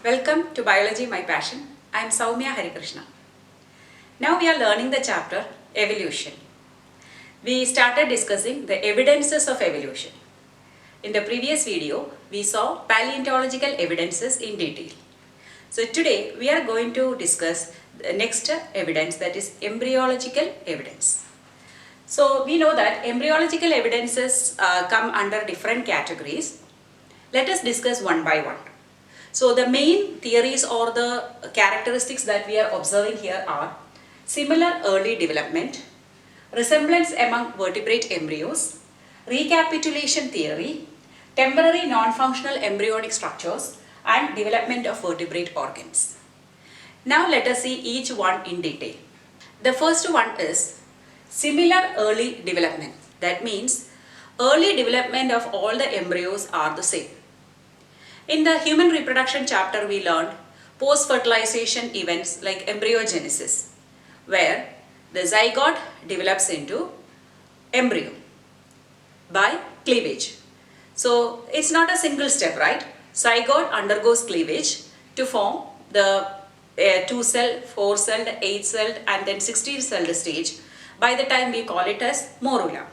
Welcome to Biology My Passion. I am Soumya Harikrishna. Now we are learning the chapter Evolution. We started discussing the evidences of evolution. In the previous video, we saw paleontological evidences in detail. So today we are going to discuss the next evidence, that is embryological evidence. So we know that embryological evidences come under different categories. Let us discuss one by one. So the main theories or the characteristics that we are observing here are similar early development, resemblance among vertebrate embryos, recapitulation theory, temporary non-functional embryonic structures, and development of vertebrate organs. Now let us see each one in detail. The first one is similar early development. That means early development of all the embryos are the same. In the human reproduction chapter, we learned post-fertilization events like embryogenesis, where the zygote develops into embryo by cleavage. So it's not a single step, right? Zygote undergoes cleavage to form the 2-cell, 4-celled, 8-celled and then 16-celled stage. By the time we call it as morula.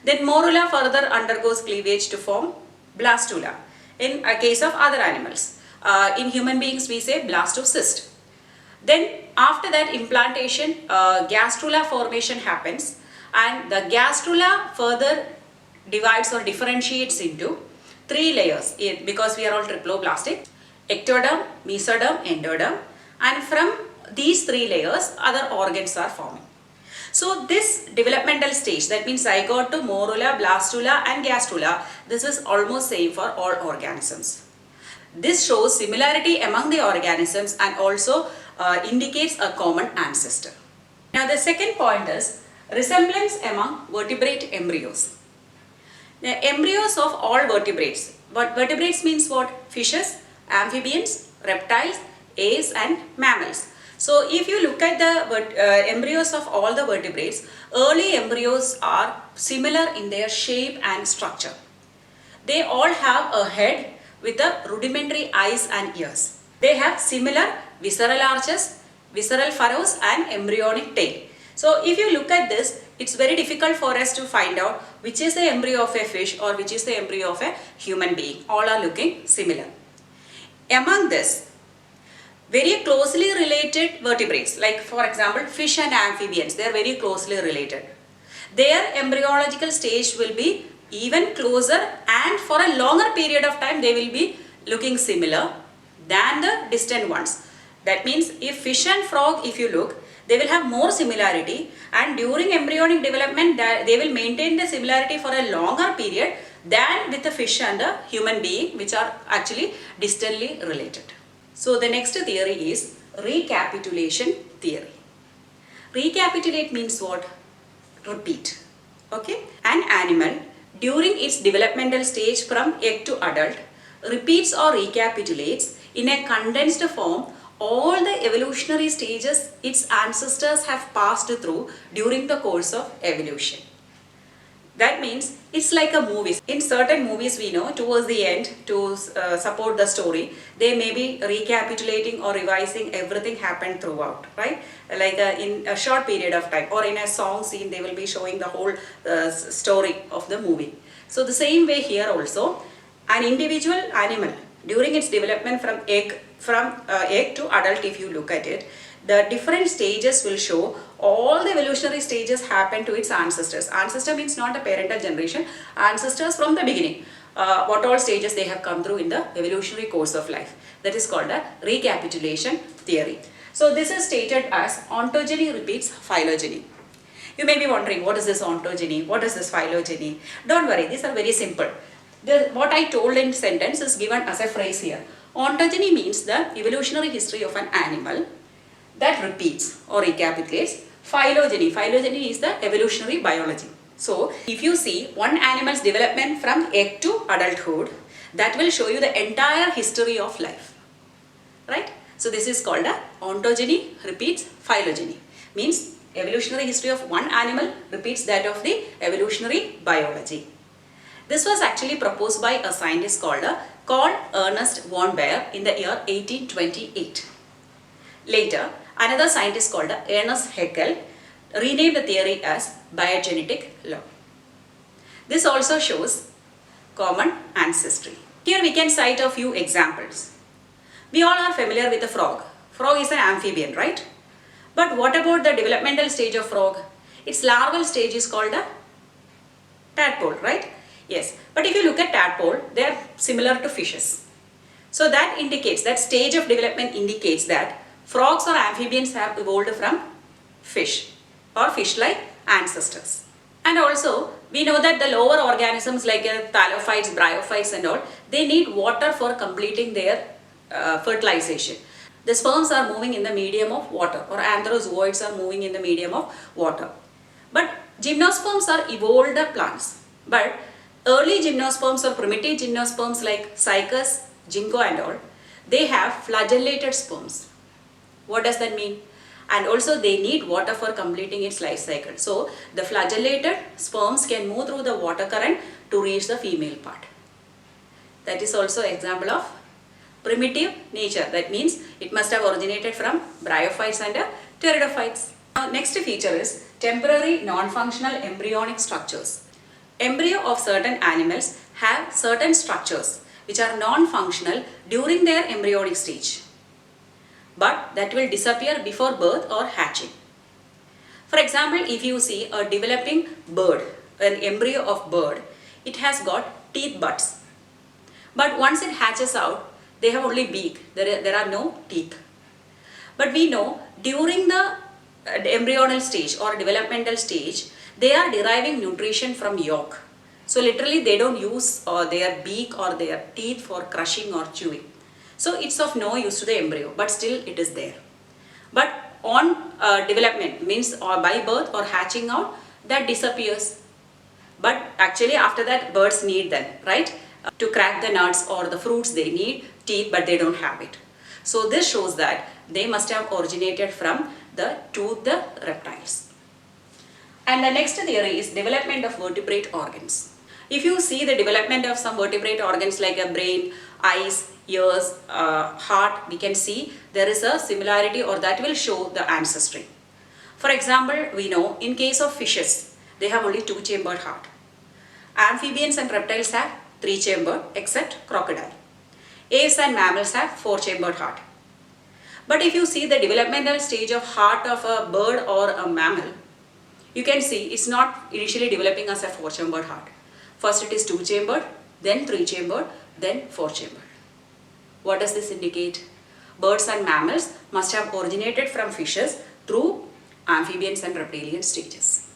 Then morula further undergoes cleavage to form blastula. In a case of other animals. In human beings we say blastocyst. Then after that implantation, gastrula formation happens, and the gastrula further divides or differentiates into 3 layers because we are all triploblastic: ectoderm, mesoderm, endoderm, and from these 3 layers other organs are forming. So this developmental stage, that means zygote to morula, blastula and gastrula, this is almost same for all organisms. This shows similarity among the organisms and also indicates a common ancestor. Now the second point is resemblance among vertebrate embryos. The embryos of all vertebrates. But vertebrates means what? Fishes, amphibians, reptiles, apes and mammals. So if you look at the embryos of all the vertebrates, early embryos are similar in their shape and structure. They all have a head with a rudimentary eyes and ears. They have similar visceral arches, visceral furrows and embryonic tail. So if you look at this, it's very difficult for us to find out which is the embryo of a fish or which is the embryo of a human being. All are looking similar. Among this, very closely related vertebrates, like for example fish and amphibians, they are very closely related. Their embryological stage will be even closer, and for a longer period of time they will be looking similar than the distant ones. That means if fish and frog, if you look, they will have more similarity, and during embryonic development they will maintain the similarity for a longer period than with the fish and the human being, which are actually distantly related. So the next theory is recapitulation theory. Recapitulate means what? Repeat. Okay? An animal during its developmental stage from egg to adult repeats or recapitulates in a condensed form all the evolutionary stages its ancestors have passed through during the course of evolution. That means it's like a movie. In certain movies we know towards the end, to support the story, they may be recapitulating or revising everything happened throughout, right? Like in a short period of time, or in a song scene they will be showing the whole story of the movie. So the same way here also, an individual animal during its development from egg to adult, if you look at it, the different stages will show all the evolutionary stages happen to its ancestors. Ancestor means not a parental generation, ancestors from the beginning. What all stages they have come through in the evolutionary course of life. That is called a recapitulation theory. So this is stated as ontogeny repeats phylogeny. You may be wondering, what is this ontogeny? What is this phylogeny? Don't worry, these are very simple. What I told in sentence is given as a phrase here. Ontogeny means the evolutionary history of an animal that repeats or recapitulates. Phylogeny. Phylogeny is the evolutionary biology. So if you see one animal's development from egg to adulthood, that will show you the entire history of life. Right? So this is called a ontogeny repeats phylogeny. Means evolutionary history of one animal repeats that of the evolutionary biology. This was actually proposed by a scientist called called Ernest von Baer in the year 1828. Later, another scientist called Ernst Haeckel renamed the theory as biogenetic law. This also shows common ancestry. Here we can cite a few examples. We all are familiar with the frog. Frog is an amphibian, right? But what about the developmental stage of frog? Its larval stage is called a tadpole, right? Yes. But if you look at tadpole, they are similar to fishes. So that indicates, that stage of development indicates that frogs or amphibians have evolved from fish or fish-like ancestors. And also, we know that the lower organisms like thallophytes, bryophytes and all, they need water for completing their fertilization. The sperms are moving in the medium of water, or anthrozoids are moving in the medium of water. But gymnosperms are evolved plants. But early gymnosperms or primitive gymnosperms like cycas, ginkgo and all, they have flagellated sperms. What does that mean? And also they need water for completing its life cycle. So the flagellated sperms can move through the water current to reach the female part. That is also an example of primitive nature. That means it must have originated from bryophytes and pteridophytes. Now, next feature is temporary non-functional embryonic structures. Embryo of certain animals have certain structures which are non-functional during their embryonic stage, but that will disappear before birth or hatching. For example, if you see a developing bird, an embryo of bird, it has got teeth buds. But once it hatches out, they have only beak, there are no teeth. But we know during the embryonal stage or developmental stage, they are deriving nutrition from yolk. So literally they don't use their beak or their teeth for crushing or chewing. So it's of no use to the embryo, but still it is there. But on development, means or by birth or hatching out, that disappears. But actually after that birds need them, right? To crack the nuts or the fruits they need teeth, but they don't have it. So this shows that they must have originated from the toothed reptiles. And the next theory is development of vertebrate organs. If you see the development of some vertebrate organs like a brain, eyes, ears, heart, we can see there is a similarity, or that will show the ancestry. For example, we know in case of fishes, they have only 2-chambered heart. Amphibians and reptiles have 3-chambered except crocodile. Apes and mammals have 4-chambered heart. But if you see the developmental stage of heart of a bird or a mammal, you can see it's not initially developing as a 4-chambered heart. First it is 2-chambered, then 3-chambered, then 4-chambered. What does this indicate? Birds and mammals must have originated from fishes through amphibians and reptilian stages.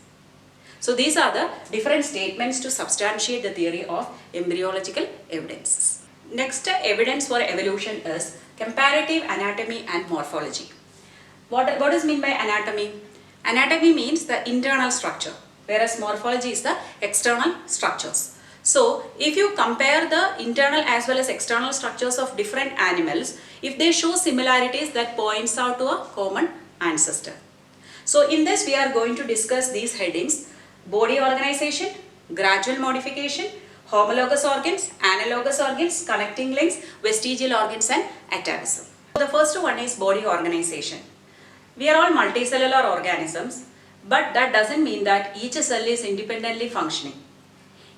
So these are the different statements to substantiate the theory of embryological evidences. Next evidence for evolution is comparative anatomy and morphology. What is meant by anatomy? Anatomy means the internal structure, whereas morphology is the external structures. So if you compare the internal as well as external structures of different animals, if they show similarities, that points out to a common ancestor. So in this we are going to discuss these headings: body organization, gradual modification, homologous organs, analogous organs, connecting links, vestigial organs and atavism. So the first one is body organization. We are all multicellular organisms, but that doesn't mean that each cell is independently functioning.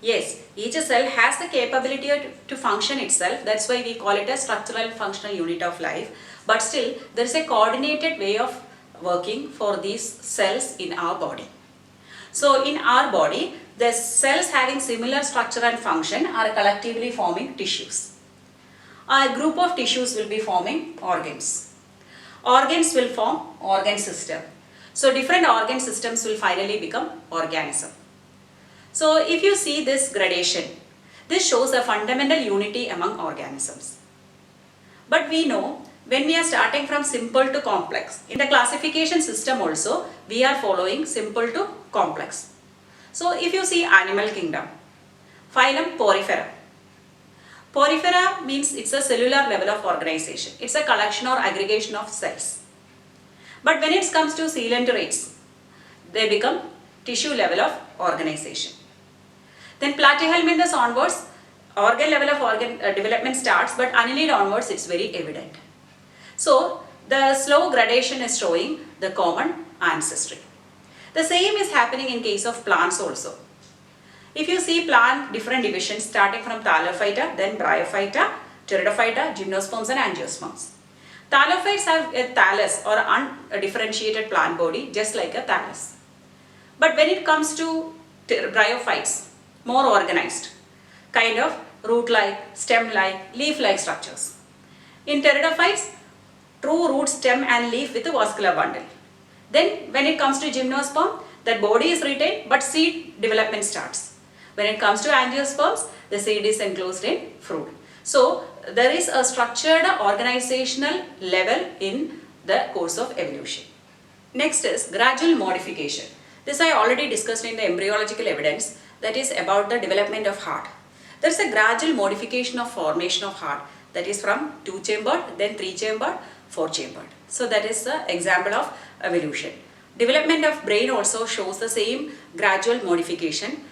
Yes, each cell has the capability to function itself, that's why we call it a structural functional unit of life, but still there is a coordinated way of working for these cells in our body. So in our body, the cells having similar structure and function are collectively forming tissues. A group of tissues will be forming organs. Organs will form organ system. So different organ systems will finally become organism. So if you see this gradation, this shows a fundamental unity among organisms. But we know when we are starting from simple to complex, in the classification system also we are following simple to complex. So if you see animal kingdom, phylum Porifera. Porifera means it's a cellular level of organization. It's a collection or aggregation of cells. But when it comes to coelenterate, they become tissue level of organization. Then Platyhelminthes onwards, organ level of organ development starts, but annelid onwards it's very evident. So the slow gradation is showing the common ancestry. The same is happening in case of plants also. If you see plant different divisions starting from Thallophyta, then Bryophyta, Pteridophyta, Gymnosperms and Angiosperms. Thallophytes have a thallus or undifferentiated plant body just like a thallus. But when it comes to Bryophytes, more organized, kind of root-like, stem-like, leaf-like structures. In Pteridophytes, true root, stem and leaf with a vascular bundle. Then when it comes to Gymnosperm, that body is retained but seed development starts. When it comes to Angiosperms, the seed is enclosed in fruit. So there is a structured organizational level in the course of evolution. Next is gradual modification. This I already discussed in the embryological evidence, that is about the development of heart. There is a gradual modification of formation of heart, that is from 2-chambered, then 3-chambered, 4-chambered. So that is the example of evolution. Development of brain also shows the same gradual modification.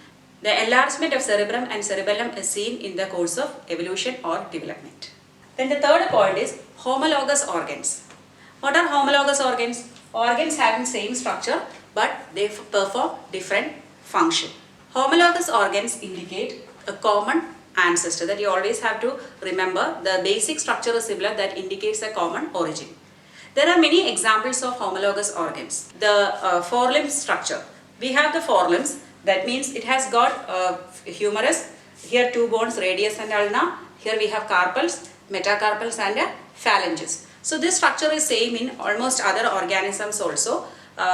The enlargement of cerebrum and cerebellum is seen in the course of evolution or development. Then the third point is homologous organs. What are homologous organs? Organs having same structure but they perform different function. Homologous organs indicate a common ancestor, that you always have to remember. The basic structure is similar, that indicates a common origin. There are many examples of homologous organs. The forelimb structure. We have the forelimbs, that means it has got humerus, here two bones, radius and ulna, here we have carpals, metacarpals and phalanges. So this structure is same in almost other organisms also.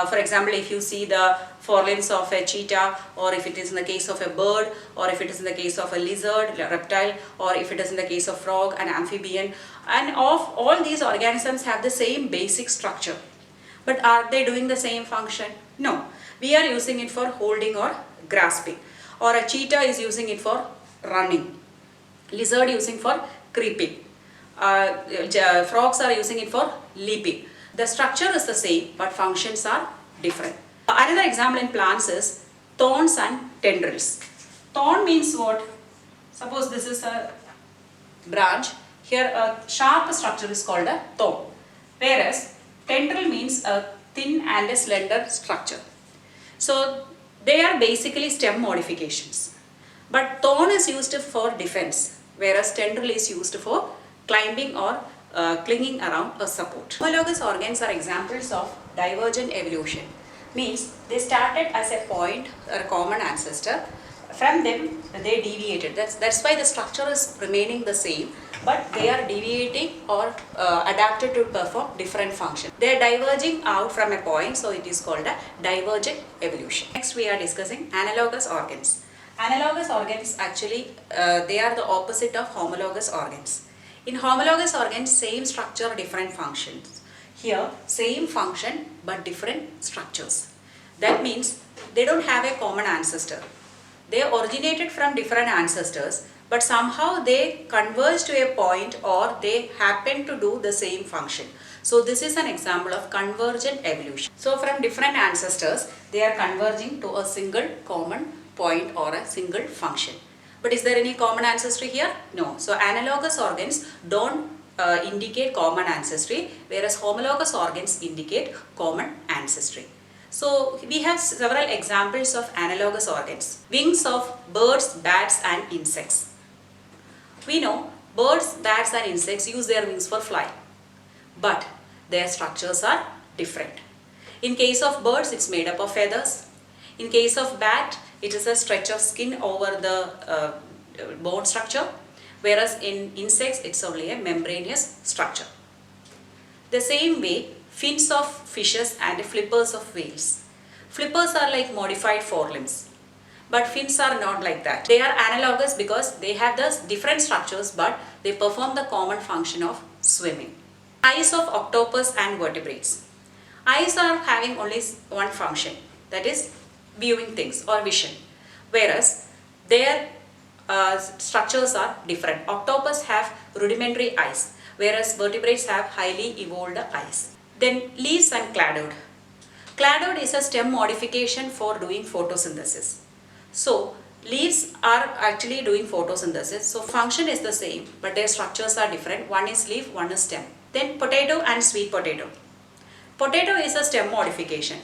For example, if you see the forelimbs of a cheetah, or if it is in the case of a bird, or if it is in the case of a lizard, a reptile, or if it is in the case of frog, an amphibian, and of all these organisms have the same basic structure. But are they doing the same function? No. We are using it for holding or grasping, or a cheetah is using it for running, lizard using for creeping, frogs are using it for leaping. The structure is the same but functions are different. Another example in plants is thorns and tendrils. Thorn means what? Suppose this is a branch, here a sharp structure is called a thorn, whereas tendril means a thin and a slender structure. So they are basically stem modifications, but thorn is used for defense, whereas tendril is used for climbing or clinging around a support. Homologous organs are examples of divergent evolution. Means they started as a point or a common ancestor. From them they deviated. That's why the structure is remaining the same, but they are deviating or adapted to perform different functions. They are diverging out from a point, so it is called a divergent evolution. Next we are discussing analogous organs. Analogous organs actually they are the opposite of homologous organs. In homologous organs, same structure, different functions. Here, same function but different structures. That means they don't have a common ancestor. They originated from different ancestors, but somehow they converge to a point or they happen to do the same function. So this is an example of convergent evolution. So from different ancestors, they are converging to a single common point or a single function. But is there any common ancestry here? No. So analogous organs don't indicate common ancestry, whereas homologous organs indicate common ancestry. So we have several examples of analogous organs. Wings of birds, bats and insects. We know birds, bats and insects use their wings for flying, but their structures are different. In case of birds, it's made up of feathers. In case of bat, it is a stretch of skin over the bone structure, whereas in insects it's only a membranous structure. The same way, fins of fishes and flippers of whales. Flippers are like modified forelimbs, but fins are not like that. They are analogous because they have the different structures but they perform the common function of swimming. Eyes of octopus and vertebrates. Eyes are having only one function, that is viewing things or vision, whereas their structures are different. Octopus have rudimentary eyes, whereas vertebrates have highly evolved eyes. Then leaves and cladode. Cladode is a stem modification for doing photosynthesis. So Leaves are actually doing photosynthesis, so function is the same, but their structures are different. One is leaf, one is stem. Then potato and sweet potato. Potato is a stem modification.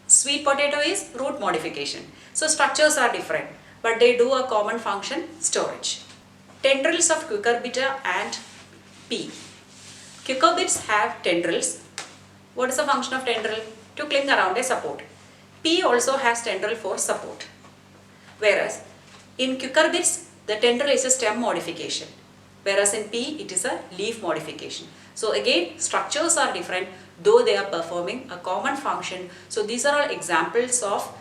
Sweet potato is root modification. So structures are different, but they do a common function, storage. Tendrils of cucurbita and pea. Cucurbits have tendrils. What is the function of tendril? To cling around a support. Pea also has tendril for support. Whereas in cucurbits, the tendril is a stem modification. Whereas in pea, it is a leaf modification. So again, structures are different, though they are performing a common function. So these are all examples of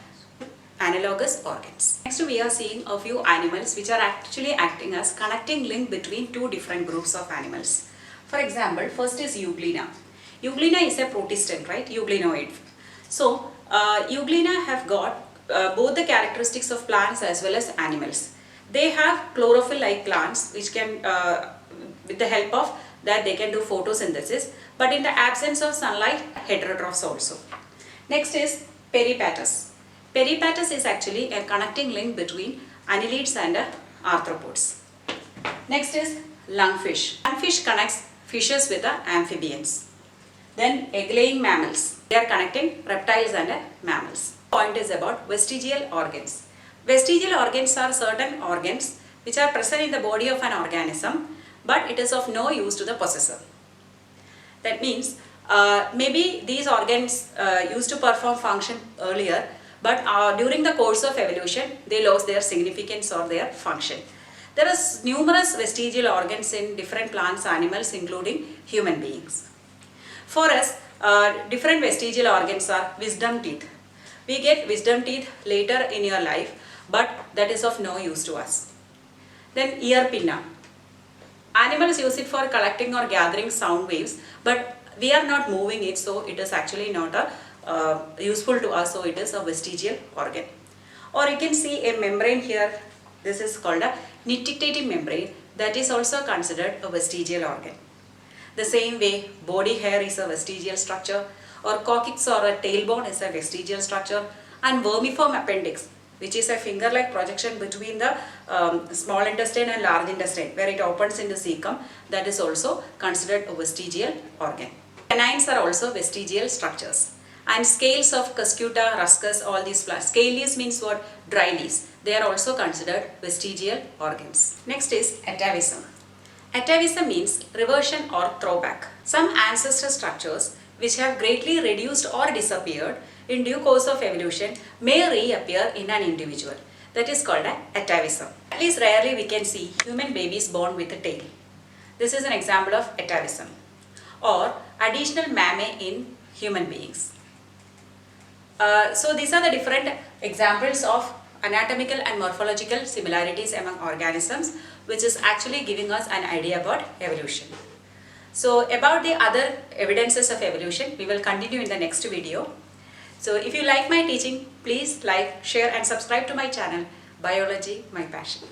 analogous organs. Next, we are seeing a few animals which are actually acting as connecting link between two different groups of animals. For example, first is Euglena. Euglena is a protist, right? Euglenoid. So Euglena have got both the characteristics of plants as well as animals. They have chlorophyll-like plants which can, with the help of that, they can do photosynthesis, but in the absence of sunlight, heterotrophs also. Next is Peripatus. Peripatus is actually a connecting link between annelids and arthropods. Next is lungfish. Lungfish connects fishes with the amphibians. Then egg-laying mammals. They are connecting reptiles and mammals. Point is about vestigial organs. Vestigial organs are certain organs which are present in the body of an organism, but it is of no use to the possessor. That means maybe these organs used to perform function earlier, but during the course of evolution they lost their significance or their function. There are numerous vestigial organs in different plants, animals, including human beings. For us, different vestigial organs are wisdom teeth. We get wisdom teeth later in your life, but that is of no use to us. Then ear pinna. Animals use it for collecting or gathering sound waves, but we are not moving it, so it is actually not useful to us, so it is a vestigial organ. Or you can see a membrane here. This is called a nictitating membrane. That is also considered a vestigial organ. The same way, body hair is a vestigial structure, or coccyx or a tailbone is a vestigial structure, and vermiform appendix, which is a finger-like projection between the small intestine and large intestine, where it opens into cecum, that is also considered a vestigial organ. Canines are also vestigial structures. And scales of Cuscuta, Ruscus, all these plants. Scale leaves means what? Dry leaves. They are also considered vestigial organs. Next is atavism. Atavism means reversion or throwback. Some ancestor structures which have greatly reduced or disappeared in due course of evolution may reappear in an individual. That is called atavism. At least rarely we can see human babies born with a tail. This is an example of atavism. Or additional mammae in human beings. So these are the different examples of anatomical and morphological similarities among organisms, which is actually giving us an idea about evolution. So about the other evidences of evolution, we will continue in the next video. So if you like my teaching, please like, share and subscribe to my channel, Biology My Passion.